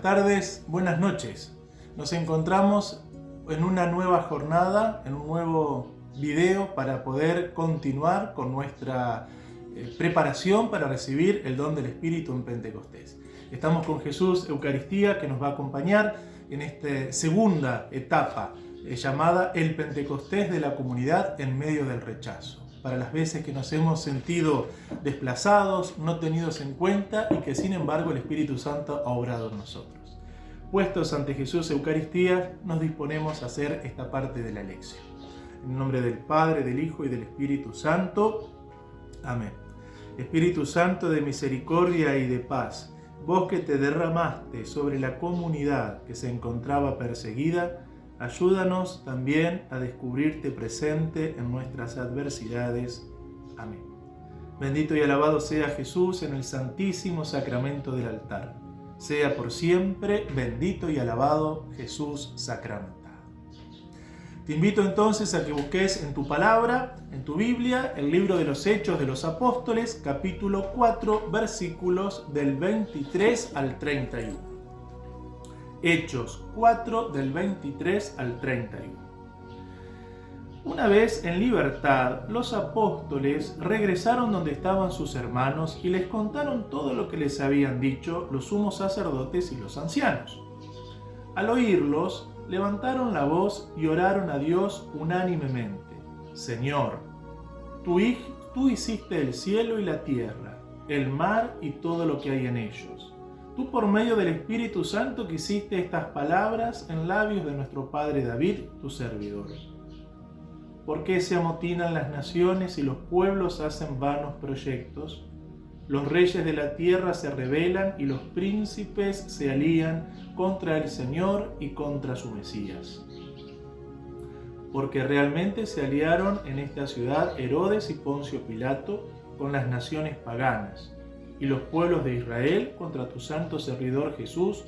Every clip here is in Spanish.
tardes, buenas noches. Nos encontramos en una nueva jornada, en un nuevo video para poder continuar con nuestra preparación para recibir el don del Espíritu en Pentecostés. Estamos con Jesús Eucaristía, que nos va a acompañar en esta segunda etapa llamada el Pentecostés de la comunidad en medio del rechazo. Para las veces que nos hemos sentido desplazados, no tenidos en cuenta y que sin embargo el Espíritu Santo ha obrado en nosotros. Puestos ante Jesús Eucaristía, nos disponemos a hacer esta parte de la lección. En el nombre del Padre, del Hijo y del Espíritu Santo. Amén. Espíritu Santo de misericordia y de paz, vos que te derramaste sobre la comunidad que se encontraba perseguida, ayúdanos también a descubrirte presente en nuestras adversidades. Amén. Bendito y alabado sea Jesús en el santísimo sacramento del altar. Sea por siempre bendito y alabado Jesús sacramentado. Te invito entonces a que busques en tu palabra, en tu Biblia, el libro de los Hechos de los Apóstoles, capítulo 4, versículos del 23 al 31. Hechos 4 del 23 al 31. Una vez en libertad, los apóstoles regresaron donde estaban sus hermanos y les contaron todo lo que les habían dicho los sumos sacerdotes y los ancianos. Al oírlos, levantaron la voz y oraron a Dios unánimemente. Señor, tú hiciste el cielo y la tierra, el mar y todo lo que hay en ellos. Tú por medio del Espíritu Santo que hiciste estas palabras en labios de nuestro padre David, tu servidor. ¿Por qué se amotinan las naciones y los pueblos hacen vanos proyectos? Los reyes de la tierra se rebelan y los príncipes se alían contra el Señor y contra su Mesías. Porque realmente se aliaron en esta ciudad Herodes y Poncio Pilato con las naciones paganas y los pueblos de Israel contra tu santo servidor Jesús,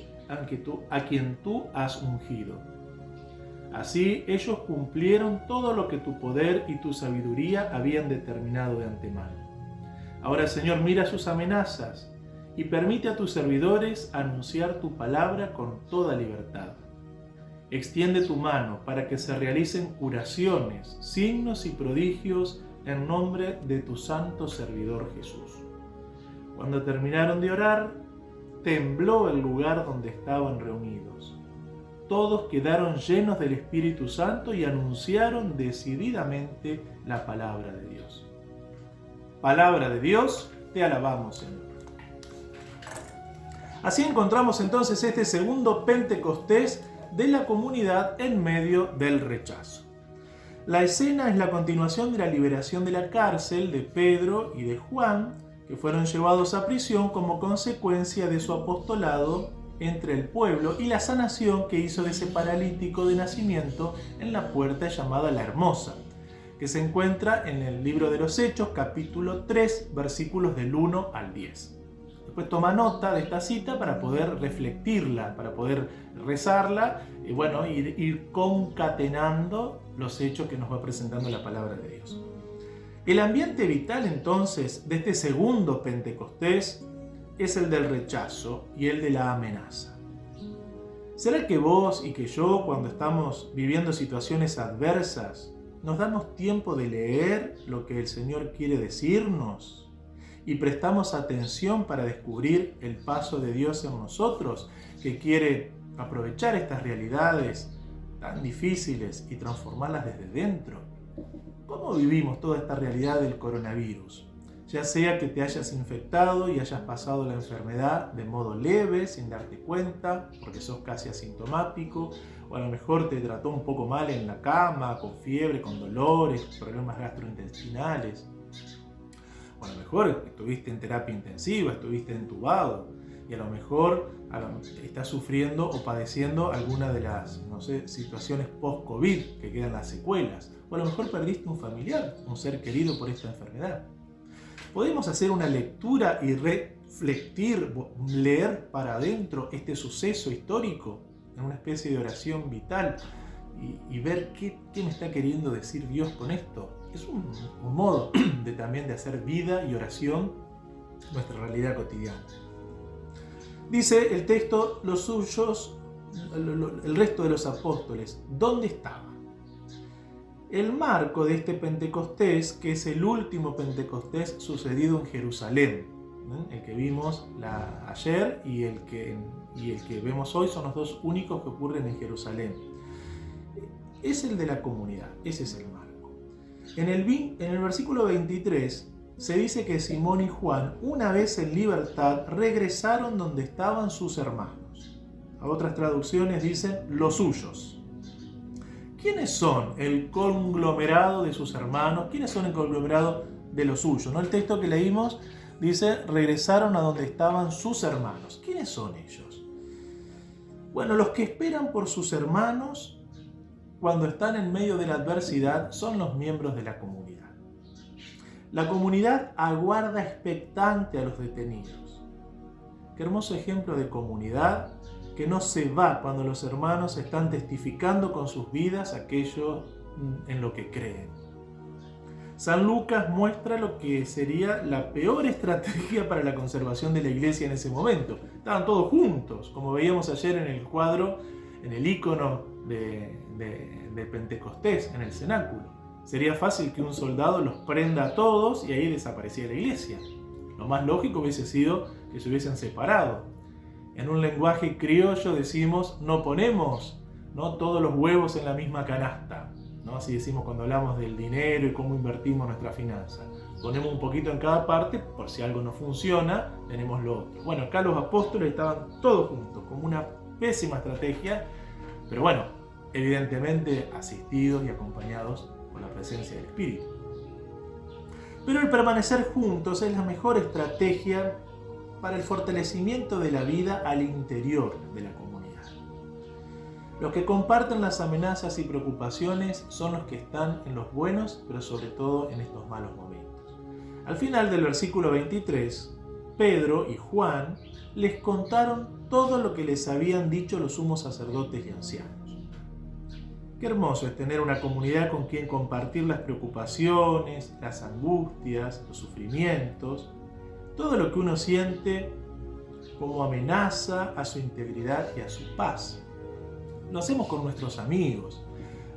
a quien tú has ungido. Así ellos cumplieron todo lo que tu poder y tu sabiduría habían determinado de antemano. Ahora, Señor, mira sus amenazas y permite a tus servidores anunciar tu palabra con toda libertad. Extiende tu mano para que se realicen curaciones, signos y prodigios en nombre de tu santo servidor Jesús. Cuando terminaron de orar, tembló el lugar donde estaban reunidos. Todos quedaron llenos del Espíritu Santo y anunciaron decididamente la palabra de Dios. Palabra de Dios, te alabamos, Señor. Así encontramos entonces este segundo Pentecostés de la comunidad en medio del rechazo. La escena es la continuación de la liberación de la cárcel de Pedro y de Juan, que fueron llevados a prisión como consecuencia de su apostolado entre el pueblo y la sanación que hizo de ese paralítico de nacimiento en la puerta llamada La Hermosa, que se encuentra en el libro de los Hechos, capítulo 3, versículos del 1 al 10. Después toma nota de esta cita para poder reflectirla, para poder rezarla y ir concatenando los hechos que nos va presentando la palabra de Dios. El ambiente vital entonces de este segundo Pentecostés es el del rechazo y el de la amenaza. ¿Será que vos y que yo, cuando estamos viviendo situaciones adversas, nos damos tiempo de leer lo que el Señor quiere decirnos y prestamos atención para descubrir el paso de Dios en nosotros, que quiere aprovechar estas realidades tan difíciles y transformarlas desde dentro? ¿Cómo vivimos toda esta realidad del coronavirus? Ya sea que te hayas infectado y hayas pasado la enfermedad de modo leve, sin darte cuenta, porque sos casi asintomático, o a lo mejor te trató un poco mal en la cama, con fiebre, con dolores, problemas gastrointestinales, o a lo mejor estuviste en terapia intensiva, estuviste entubado, y a lo mejor estás sufriendo o padeciendo alguna de las, situaciones post-COVID que quedan las secuelas, o a lo mejor perdiste un familiar, un ser querido por esta enfermedad. Podemos hacer una lectura y reflectir, leer para adentro este suceso histórico en una especie de oración vital y ver qué me está queriendo decir Dios con esto. Es un modo también de hacer vida y oración nuestra realidad cotidiana. Dice el texto, los suyos, el resto de los apóstoles, ¿dónde estaban? El marco de este Pentecostés, que es el último Pentecostés sucedido en Jerusalén, el que vimos ayer y el que vemos hoy, son los dos únicos que ocurren en Jerusalén. Es el de la comunidad, ese es el marco. En el versículo 23 se dice que Simón y Juan, una vez en libertad, regresaron donde estaban sus hermanos. A otras traducciones dicen los suyos. ¿Quiénes son el conglomerado de sus hermanos? ¿Quiénes son el conglomerado de los suyos? ¿No? El texto que leímos dice, regresaron a donde estaban sus hermanos. ¿Quiénes son ellos? Bueno, los que esperan por sus hermanos cuando están en medio de la adversidad son los miembros de la comunidad. La comunidad aguarda expectante a los detenidos. Qué hermoso ejemplo de comunidad que no se va cuando los hermanos están testificando con sus vidas aquello en lo que creen. San Lucas muestra lo que sería la peor estrategia para la conservación de la iglesia en ese momento. Estaban todos juntos, como veíamos ayer en el cuadro, en el icono de Pentecostés, en el cenáculo. Sería fácil que un soldado los prenda a todos y ahí desapareciera la iglesia. Lo más lógico hubiese sido que se hubiesen separado. En un lenguaje criollo decimos, no ponemos todos los huevos en la misma canasta. Así decimos cuando hablamos del dinero y cómo invertimos nuestra finanza. Ponemos un poquito en cada parte, por si algo no funciona, tenemos lo otro. Bueno, acá los apóstoles estaban todos juntos, como una pésima estrategia, pero bueno, evidentemente asistidos y acompañados por la presencia del Espíritu. Pero el permanecer juntos es la mejor estrategia para el fortalecimiento de la vida al interior de la comunidad. Los que comparten las amenazas y preocupaciones son los que están en los buenos, pero sobre todo en estos malos momentos. Al final del versículo 23, Pedro y Juan les contaron todo lo que les habían dicho los sumos sacerdotes y ancianos. Qué hermoso es tener una comunidad con quien compartir las preocupaciones, las angustias, los sufrimientos, todo lo que uno siente como amenaza a su integridad y a su paz. Lo hacemos con nuestros amigos.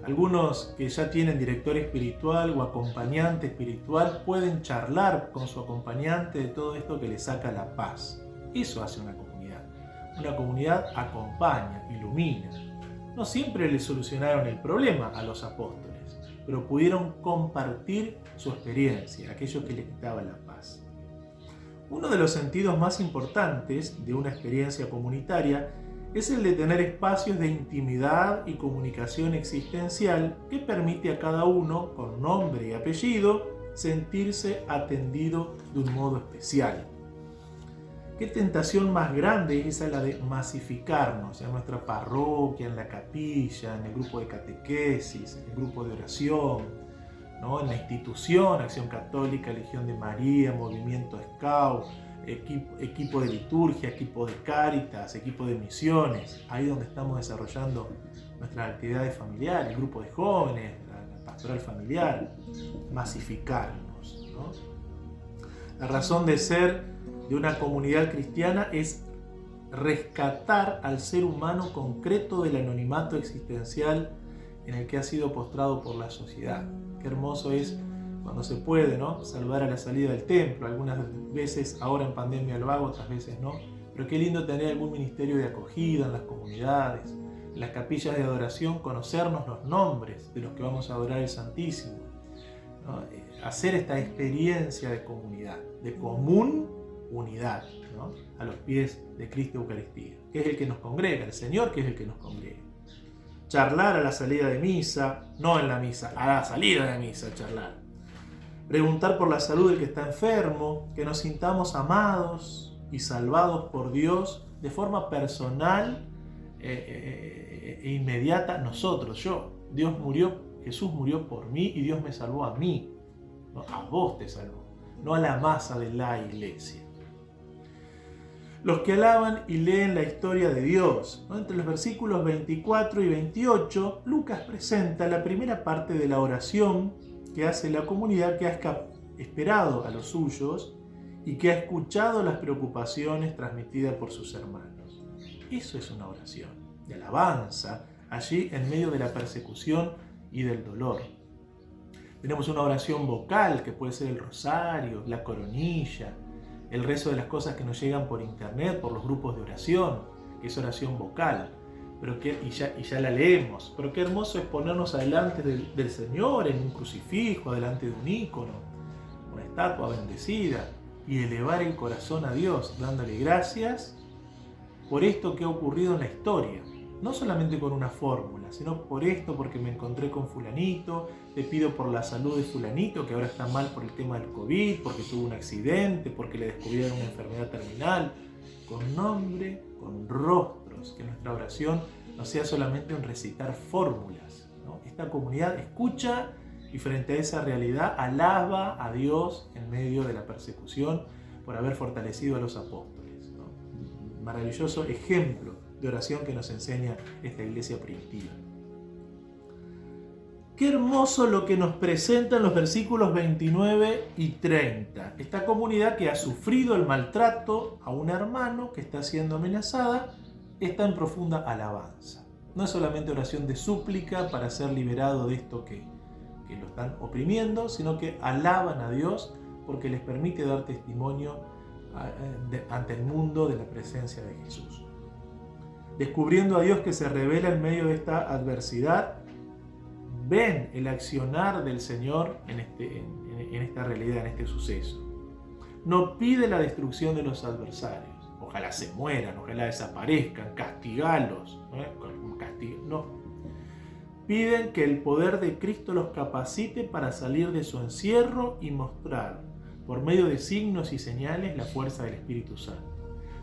Algunos que ya tienen director espiritual o acompañante espiritual pueden charlar con su acompañante de todo esto que le saca la paz. Eso hace una comunidad. Una comunidad acompaña, ilumina. No siempre le solucionaron el problema a los apóstoles, pero pudieron compartir su experiencia, aquello que les quitaba la paz. Uno de los sentidos más importantes de una experiencia comunitaria es el de tener espacios de intimidad y comunicación existencial que permite a cada uno, con nombre y apellido, sentirse atendido de un modo especial. ¿Qué tentación más grande es esa la de masificarnos en nuestra parroquia, en la capilla, en el grupo de catequesis, en el grupo de oración, en la institución, Acción Católica, Legión de María, Movimiento Scout, equipo de liturgia, equipo de Cáritas, equipo de misiones, ahí donde estamos desarrollando nuestras actividades familiares, el grupo de jóvenes, la pastoral familiar, masificarnos, La razón de ser de una comunidad cristiana es rescatar al ser humano concreto del anonimato existencial en el que ha sido postrado por la sociedad. Qué hermoso es cuando se puede, saludar a la salida del templo. Algunas veces ahora en pandemia lo hago, otras veces no. Pero qué lindo tener algún ministerio de acogida en las comunidades, en las capillas de adoración, conocernos los nombres de los que vamos a adorar el Santísimo. Hacer esta experiencia de comunidad, de común unidad, a los pies de Cristo Eucaristía, que es el que nos congrega, el Señor que es el que nos congrega. Charlar a la salida de misa, no en la misa, a la salida de misa charlar. Preguntar por la salud del que está enfermo, que nos sintamos amados y salvados por Dios de forma personal e inmediata nosotros, Dios murió, Jesús murió por mí y Dios me salvó a mí, a vos te salvó, no a la masa de la iglesia. Los que alaban y leen la historia de Dios. Entre los versículos 24 y 28, Lucas presenta la primera parte de la oración que hace la comunidad que ha esperado a los suyos y que ha escuchado las preocupaciones transmitidas por sus hermanos. Eso es una oración de alabanza, allí en medio de la persecución y del dolor. Tenemos una oración vocal, que puede ser el rosario, la coronilla, el rezo de las cosas que nos llegan por internet, por los grupos de oración, que es oración vocal, y ya la leemos. Pero qué hermoso es ponernos adelante del Señor en un crucifijo, delante de un ícono, una estatua bendecida, y elevar el corazón a Dios, dándole gracias por esto que ha ocurrido en la historia. No solamente con una fórmula, sino por esto, porque me encontré con fulanito, te pido por la salud de fulanito, que ahora está mal por el tema del COVID, porque tuvo un accidente, porque le descubrieron una enfermedad terminal, con nombre, con rostros, que nuestra oración no sea solamente un recitar fórmulas, ¿no? Esta comunidad escucha y frente a esa realidad alaba a Dios en medio de la persecución por haber fortalecido a los apóstoles, ¿no? Maravilloso ejemplo de oración que nos enseña esta iglesia primitiva. Qué hermoso lo que nos presentan los versículos 29 y 30. Esta comunidad que ha sufrido el maltrato a un hermano que está siendo amenazada está en profunda alabanza. No es solamente oración de súplica para ser liberado de esto que lo están oprimiendo, sino que alaban a Dios porque les permite dar testimonio ante el mundo de la presencia de Jesús. Descubriendo a Dios que se revela en medio de esta adversidad, ven el accionar del Señor en esta realidad, en este suceso. No pide la destrucción de los adversarios. Ojalá se mueran, ojalá desaparezcan, castigalos. No. Piden que el poder de Cristo los capacite para salir de su encierro y mostrar, por medio de signos y señales, la fuerza del Espíritu Santo.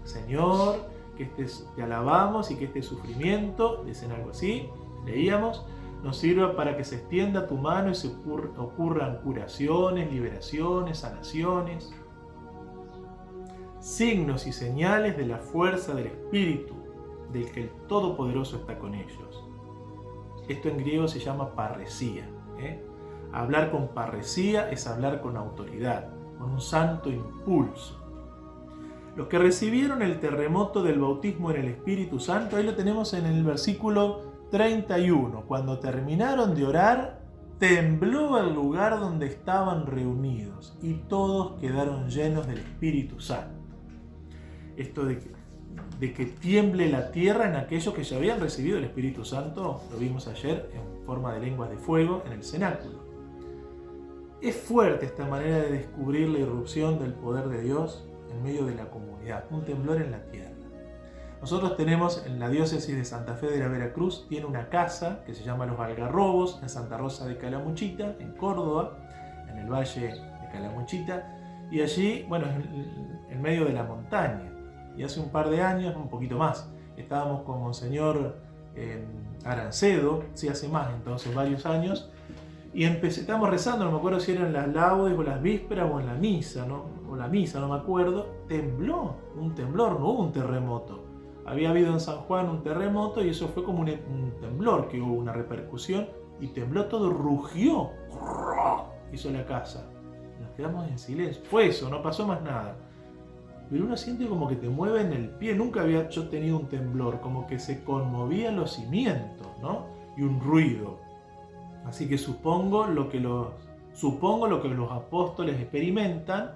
Señor, que te alabamos y que este sufrimiento, dicen algo así, leíamos, nos sirva para que se extienda tu mano y se ocurran curaciones, liberaciones, sanaciones, signos y señales de la fuerza del Espíritu, del que el Todopoderoso está con ellos. Esto en griego se llama parresía. Hablar con parresía es hablar con autoridad, con un santo impulso. Los que recibieron el terremoto del bautismo en el Espíritu Santo, ahí lo tenemos en el versículo 31. Cuando terminaron de orar, tembló el lugar donde estaban reunidos y todos quedaron llenos del Espíritu Santo. Esto de que tiemble la tierra en aquellos que ya habían recibido el Espíritu Santo, lo vimos ayer en forma de lenguas de fuego en el cenáculo. Es fuerte esta manera de descubrir la irrupción del poder de Dios en medio de la comunidad, un temblor en la tierra. Nosotros tenemos en la diócesis de Santa Fe de la Veracruz, tiene una casa que se llama Los Algarrobos, en Santa Rosa de Calamuchita, en Córdoba, en el valle de Calamuchita, y allí, bueno, en medio de la montaña. Y hace un par de años, un poquito más, estábamos con Monseñor Arancedo, sí, hace más, entonces varios años, y estábamos rezando, no me acuerdo si eran las laudes o las vísperas o en la misa, ¿no? O la misa, no me acuerdo, tembló, un temblor, no hubo un terremoto. Había habido en San Juan un terremoto y eso fue como un temblor, que hubo una repercusión y tembló todo, rugió, hizo la casa. Nos quedamos en silencio, fue eso, no pasó más nada. Pero uno siente como que te mueve en el pie, nunca había yo tenido un temblor, como que se conmovían los cimientos, ¿no? Y un ruido. Así que supongo lo que los apóstoles experimentan,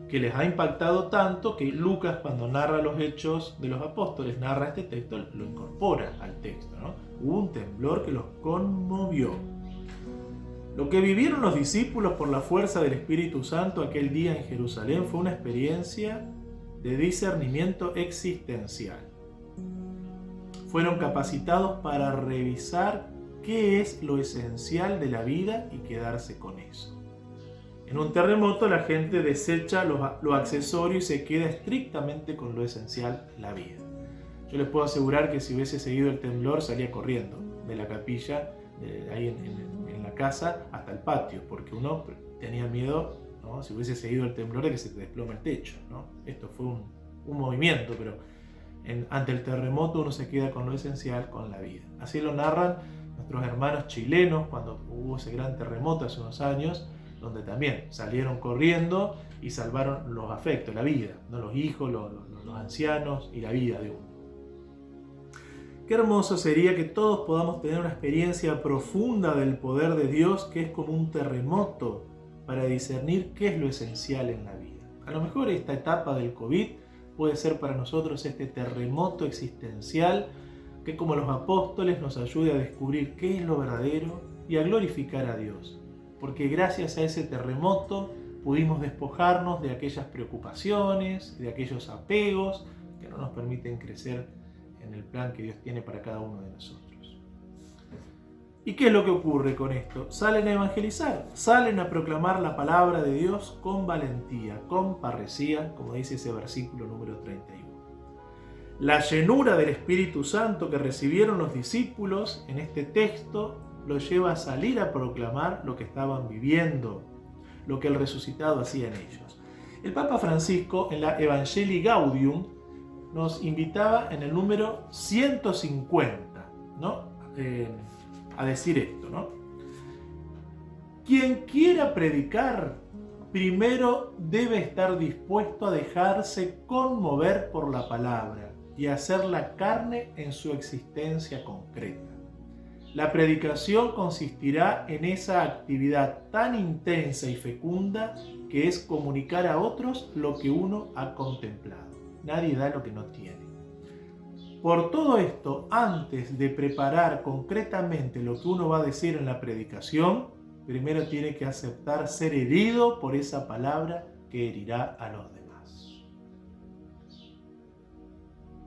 que les ha impactado tanto que Lucas, cuando narra los hechos de los apóstoles, narra este texto, lo incorpora al texto, ¿no? Hubo un temblor que los conmovió. Lo que vivieron los discípulos por la fuerza del Espíritu Santo aquel día en Jerusalén fue una experiencia de discernimiento existencial. Fueron capacitados para revisar qué es lo esencial de la vida y quedarse con eso. En un terremoto la gente desecha lo accesorio y se queda estrictamente con lo esencial, la vida. Yo les puedo asegurar que si hubiese seguido el temblor salía corriendo de la capilla, ahí en la casa, hasta el patio, porque uno tenía miedo, ¿no? Si hubiese seguido el temblor, de que se te desplome el techo, ¿no? Esto fue un movimiento, pero ante el terremoto uno se queda con lo esencial, con la vida. Así lo narran nuestros hermanos chilenos cuando hubo ese gran terremoto hace unos años. donde también salieron corriendo y salvaron los afectos, la vida, ¿no? Los hijos, los ancianos y la vida de uno. Qué hermoso sería que todos podamos tener una experiencia profunda del poder de Dios, que es como un terremoto para discernir qué es lo esencial en la vida. A lo mejor esta etapa del COVID puede ser para nosotros este terremoto existencial que, como los apóstoles, nos ayude a descubrir qué es lo verdadero y a glorificar a Dios. Porque gracias a ese terremoto pudimos despojarnos de aquellas preocupaciones, de aquellos apegos que no nos permiten crecer en el plan que Dios tiene para cada uno de nosotros. ¿Y qué es lo que ocurre con esto? Salen a evangelizar, salen a proclamar la palabra de Dios con valentía, con parresía, como dice ese versículo número 31. La llenura del Espíritu Santo que recibieron los discípulos en este texto los lleva a salir a proclamar lo que estaban viviendo, lo que el resucitado hacía en ellos. El Papa Francisco, en la Evangelii Gaudium, nos invitaba en el número 150, ¿no? A decir esto, ¿no? Quien quiera predicar, primero debe estar dispuesto a dejarse conmover por la palabra y hacerla carne en su existencia concreta. La predicación consistirá en esa actividad tan intensa y fecunda que es comunicar a otros lo que uno ha contemplado. Nadie da lo que no tiene. Por todo esto, antes de preparar concretamente lo que uno va a decir en la predicación, primero tiene que aceptar ser herido por esa palabra que herirá a los demás.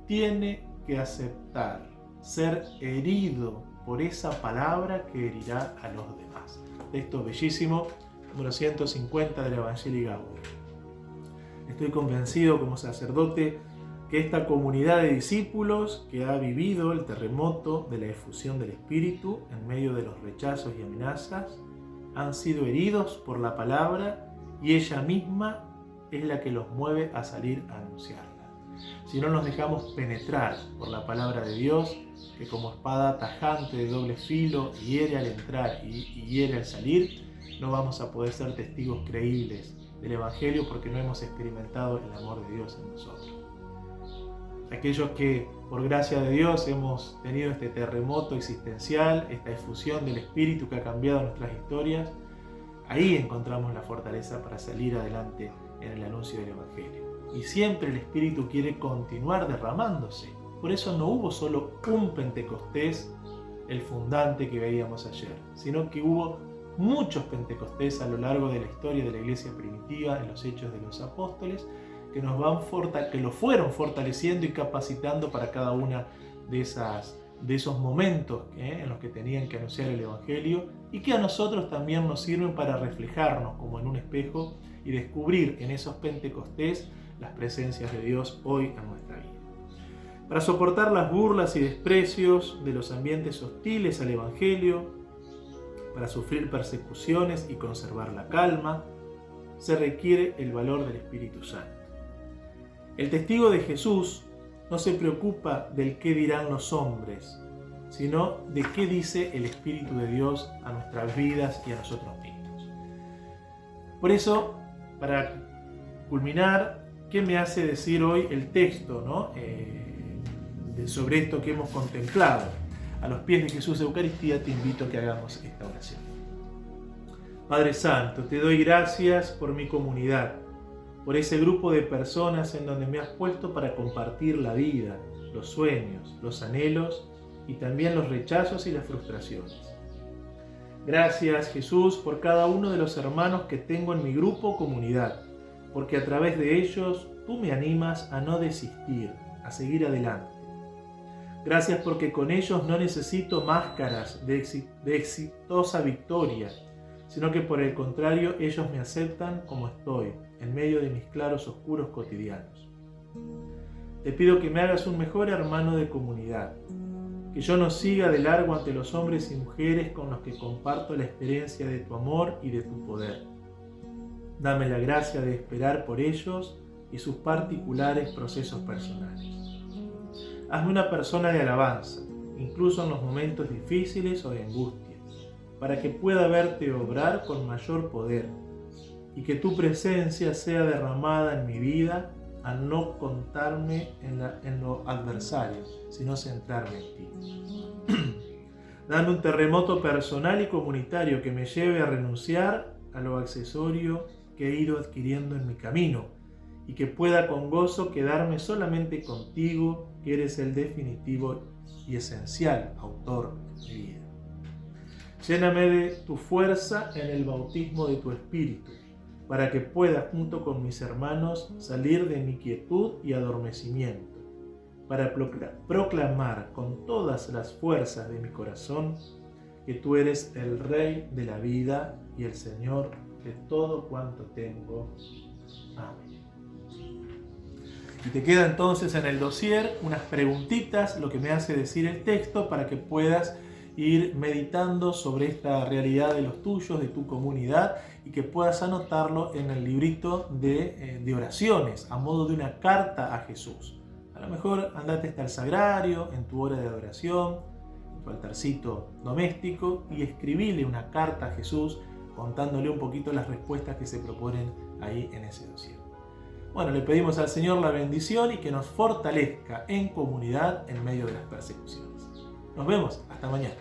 Tiene que aceptar ser herido por esa palabra que herirá a los demás. Texto bellísimo, número 150 del Evangelii Gaudium. Estoy convencido como sacerdote que esta comunidad de discípulos que ha vivido el terremoto de la efusión del Espíritu en medio de los rechazos y amenazas han sido heridos por la palabra y ella misma es la que los mueve a salir a anunciarla. Si no nos dejamos penetrar por la palabra de Dios, que como espada tajante de doble filo hiere al entrar y hiere al salir, no vamos a poder ser testigos creíbles del Evangelio porque no hemos experimentado el amor de Dios en nosotros. Aquellos que por gracia de Dios hemos tenido este terremoto existencial, esta efusión del Espíritu que ha cambiado nuestras historias, ahí encontramos la fortaleza para salir adelante en el anuncio del Evangelio. Y siempre el Espíritu quiere continuar derramándose. Por eso no hubo solo un Pentecostés, el fundante que veíamos ayer, sino que hubo muchos Pentecostés a lo largo de la historia de la iglesia primitiva, en los Hechos de los Apóstoles, que lo fueron fortaleciendo y capacitando para cada una de esos momentos en los que tenían que anunciar el Evangelio y que a nosotros también nos sirven para reflejarnos como en un espejo y descubrir en esos Pentecostés las presencias de Dios hoy en nuestra vida. Para soportar las burlas y desprecios de los ambientes hostiles al Evangelio, para sufrir persecuciones y conservar la calma, se requiere el valor del Espíritu Santo. El testigo de Jesús no se preocupa del qué dirán los hombres, sino de qué dice el Espíritu de Dios a nuestras vidas y a nosotros mismos. Por eso, para culminar, ¿qué me hace decir hoy el texto, ¿no? Sobre esto que hemos contemplado? A los pies de Jesús de Eucaristía te invito a que hagamos esta oración. Padre Santo, te doy gracias por mi comunidad, por ese grupo de personas en donde me has puesto para compartir la vida, los sueños, los anhelos y también los rechazos y las frustraciones. Gracias, Jesús, por cada uno de los hermanos que tengo en mi grupo o comunidad, porque a través de ellos tú me animas a no desistir, a seguir adelante. Gracias porque con ellos no necesito máscaras de exitosa victoria, sino que por el contrario ellos me aceptan como estoy, en medio de mis claros oscuros cotidianos. Te pido que me hagas un mejor hermano de comunidad, que yo no siga de largo ante los hombres y mujeres con los que comparto la experiencia de tu amor y de tu poder. Dame la gracia de esperar por ellos y sus particulares procesos personales. Hazme una persona de alabanza, incluso en los momentos difíciles o de angustia. para que pueda verte obrar con mayor poder y que tu presencia sea derramada en mi vida al no contarme en lo adversario, sino centrarme en ti. Dame un terremoto personal y comunitario que me lleve a renunciar a lo accesorio que he ido adquiriendo en mi camino y que pueda con gozo quedarme solamente contigo, que eres el definitivo y esencial autor de mi vida. Lléname de tu fuerza en el bautismo de tu Espíritu, para que pueda junto con mis hermanos salir de mi quietud y adormecimiento, para proclamar con todas las fuerzas de mi corazón que tú eres el Rey de la vida y el Señor de todo cuanto tengo. Amén. Y te queda entonces en el dossier unas preguntitas, lo que me hace decir el texto, para que puedas ir meditando sobre esta realidad de los tuyos, de tu comunidad, y que puedas anotarlo en el librito de oraciones, a modo de una carta a Jesús. A lo mejor andate hasta el sagrario, en tu hora de adoración, en tu altarcito doméstico, y escribile una carta a Jesús contándole un poquito las respuestas que se proponen ahí en ese dossier. Bueno, le pedimos al Señor la bendición y que nos fortalezca en comunidad en medio de las persecuciones. Nos vemos, hasta mañana.